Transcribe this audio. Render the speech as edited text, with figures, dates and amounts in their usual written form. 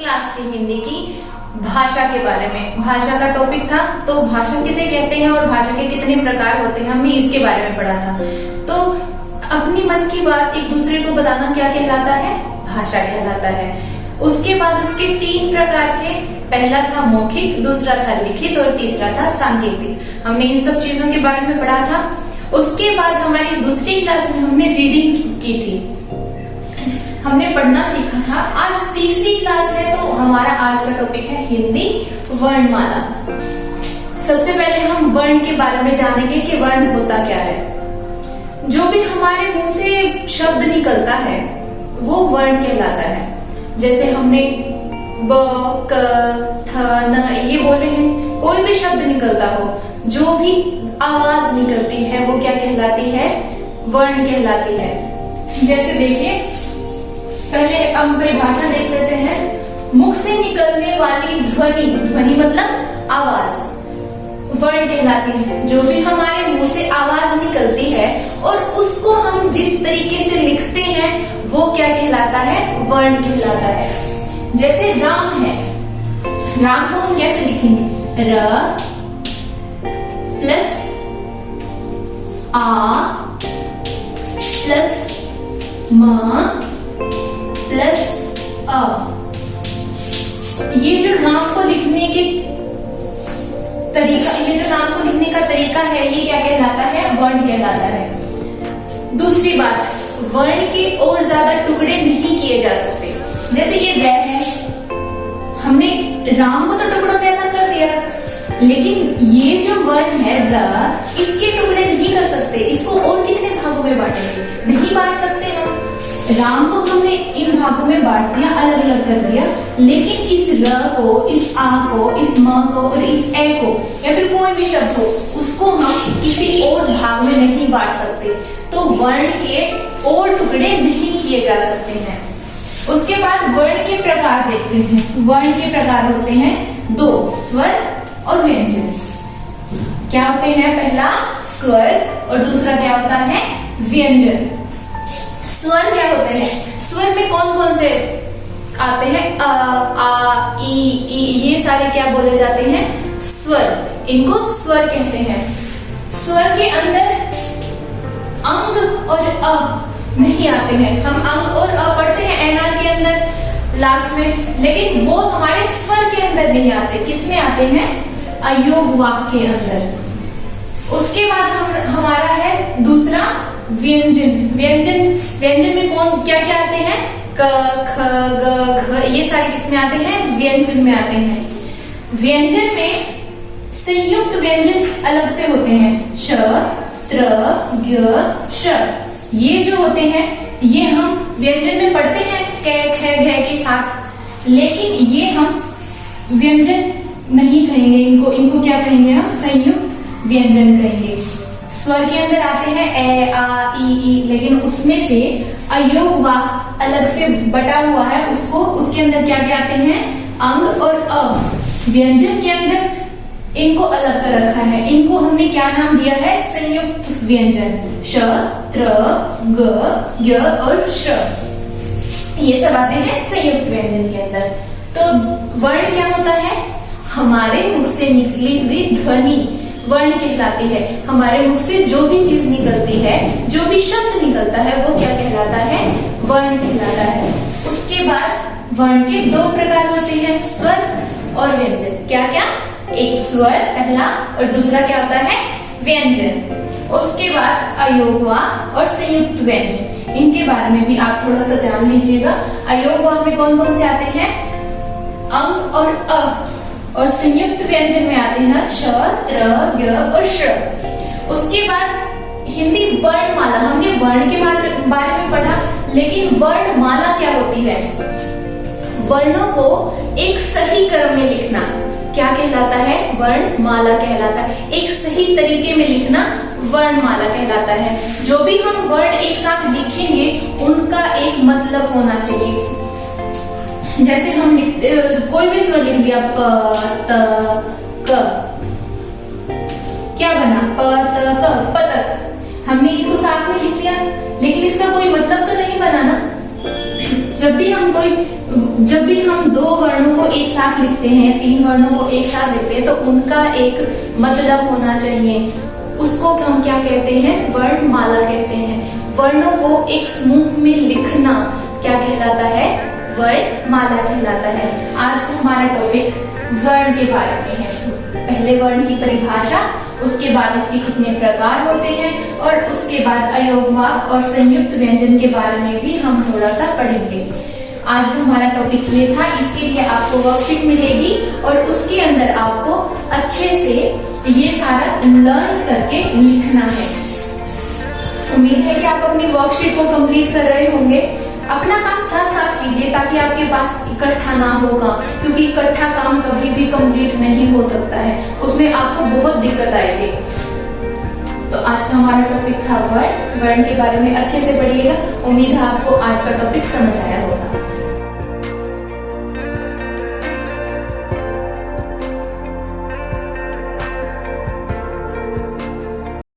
Class थी हिंदी की, भाषा के बारे में। भाषा का टॉपिक था, तो भाषा किसे कहते हैं और भाषा के कितने प्रकार होते हैं, हमने इसके बारे में पढ़ा था। तो अपनी मन की बात एक दूसरे को बताना क्या कहलाता है? भाषा कहलाता है। उसके बाद उसके 3 प्रकार थे। पहला था मौखिक, दूसरा था लिखित और तीसरा था सांकेतिक। हमने इन सब चीजों के बारे में पढ़ा था। उसके बाद हमारी दूसरी क्लास में हमने रीडिंग की थी, हमने पढ़ना सीखा था। आज तीसरी क्लास है, तो हमारा आज का टॉपिक है हिंदी वर्णमाला। सबसे पहले हम वर्ण के बारे में जानेंगे कि वर्ण होता क्या है। जो भी हमारे मुंह से शब्द निकलता है वो वर्ण कहलाता है। जैसे हमने ब, क, थ, न ये बोले हैं, कोई भी शब्द निकलता हो, जो भी आवाज निकलती है वो क्या कहलाती है? वर्ण कहलाती है। जैसे देखिए, पहले हम परिभाषा देख लेते हैं। मुख से निकलने वाली ध्वनि, ध्वनि मतलब आवाज, वर्ण कहलाती है। जो भी हमारे मुंह से आवाज निकलती है और उसको हम जिस तरीके से लिखते हैं वो क्या कहलाता है? वर्ण कहलाता है। जैसे राम है, राम को हम कैसे लिखेंगे? र प्लस आ प्लस म प्लस अ। ये जो राम को लिखने के तरीका, ये जो राम को लिखने का तरीका है, ये क्या कहलाता है? वर्ण कहलाता है। दूसरी बात, वर्ण के और ज्यादा टुकड़े नहीं किए जा सकते। जैसे ये र है, हमने राम को तो टुकड़ों में अलग कर दिया, लेकिन ये जो वर्ण है र, इसके टुकड़े नहीं कर सकते। इसको और कितने भागों में बांटेंगे? नहीं बांट सकते हम। राम को हमने इन भागों में बांट दिया, अलग अलग कर दिया, लेकिन इस र को, इस आ को, इस म को और इस ए को, या फिर कोई भी शब्द हो, उसको हम किसी और भाग में नहीं बांट सकते। तो वर्ण के और टुकड़े नहीं किए जा सकते हैं। उसके बाद वर्ण के प्रकार देखते हैं। वर्ण के प्रकार होते हैं 2, स्वर और व्यंजन। क्या होते हैं? पहला स्वर और दूसरा क्या होता है? व्यंजन। स्वर क्या होते हैं? स्वर में कौन कौन से आते हैं? अ, आ, ई, ये सारे क्या बोले जाते हैं? स्वर। इनको स्वर कहते हैं। स्वर के अंदर अंग और अ नहीं आते हैं। हम अंग और अ पढ़ते हैं एनआर के अंदर लास्ट में, लेकिन वो हमारे स्वर के अंदर नहीं आते। किसमें आते हैं? अयोग वाक्य के अंदर। उसके बाद हमारा है दूसरा व्यंजन। व्यंजन में कौन क्या क्या आते हैं? क, ख, ग, घ, ये सारे किसमें आते हैं? व्यंजन में आते हैं। व्यंजन में संयुक्त व्यंजन अलग से होते हैं। श, त्र, ग, श। ये जो होते हैं ये हम व्यंजन में पढ़ते हैं क, ख, घ के साथ, लेकिन ये हम व्यंजन नहीं कहेंगे। इनको क्या कहेंगे? हम संयुक्त व्यंजन कहेंगे। स्वर के अंदर आते हैं ए, आ, ई, लेकिन उसमें से अयोग वा अलग से बटा हुआ है, उसके अंदर क्या क्या आते हैं? अंग और अ। व्यंजन के अंदर इनको अलग कर रखा है। इनको हमने क्या नाम दिया है? संयुक्त व्यंजन। श, त्र, ग, य और श, ये सब आते हैं संयुक्त व्यंजन के अंदर। तो वर्ण क्या होता है? हमारे मुख से निकली हुई ध्वनि वर्ण कहलाती है। हमारे मुख से जो भी चीज निकलती है, जो भी शब्द निकलता है, वो क्या कहलाता है? वर्ण कहलाता है। उसके बाद वर्ण के 2 प्रकार होते हैं, स्वर और व्यंजन। क्या क्या? एक स्वर पहला और दूसरा क्या होता है? व्यंजन। उसके बाद अयोगवा और संयुक्त व्यंजन। इनके बारे में भी आप थोड़ा सा जान लीजिएगा। अयोगवा में कौन कौन से आते हैं? अंग और अ। और संयुक्त व्यंजन में आते हैं श, त्र, ग और श। उसके बाद हिंदी वर्णमाला। हमने वर्ण के बारे में पढ़ा, लेकिन वर्णमाला क्या होती है? वर्णों को एक सही क्रम में लिखना क्या कहलाता है? वर्णमाला कहलाता है। एक सही तरीके में लिखना वर्णमाला कहलाता है। जो भी हम वर्ण एक साथ लिखेंगे उनका एक मतलब होना चाहिए। जैसे हम कोई भी स्वर लिख दिया, प, त, क, क्या बना? प, त, क, पतक। हमने इनको साथ में लिख दिया, लेकिन इसका कोई मतलब तो नहीं बना ना। जब भी हम कोई जब भी हम दो वर्णों को एक साथ लिखते हैं, तीन वर्णों को एक साथ लिखते हैं, तो उनका एक मतलब होना चाहिए। उसको हम क्या कहते हैं? वर्णमाला कहते हैं। वर्णों को एक समूह में लिखना क्या कहलाता है? वर्णमाला कहलाता है। आज का हमारा टॉपिक वर्ण के बारे में है। पहले वर्ण की परिभाषा, उसके बाद इसके कितने प्रकार होते हैं, और उसके बाद अयोगवाक और संयुक्त व्यंजन के बारे में भी हम थोड़ा सा पढ़ेंगे। आज का हमारा टॉपिक ये था। इसके लिए आपको वर्कशीट मिलेगी और उसके अंदर आपको अच्छे से ये सारा लर्न करके लिखना है। उम्मीद है कि आप अपनी वर्कशीट को कंप्लीट कर रहे होंगे। अपना काम साथ साथ कीजिए ताकि आपके पास इकट्ठा ना होगा, क्योंकि इकट्ठा काम कभी भी कंप्लीट नहीं हो सकता है, उसमें आपको बहुत दिक्कत आएगी। तो आज का हमारा टॉपिक था वर्ण के बारे में अच्छे से पढ़िएगा। उम्मीद है आपको आज का टॉपिक समझ आया होगा।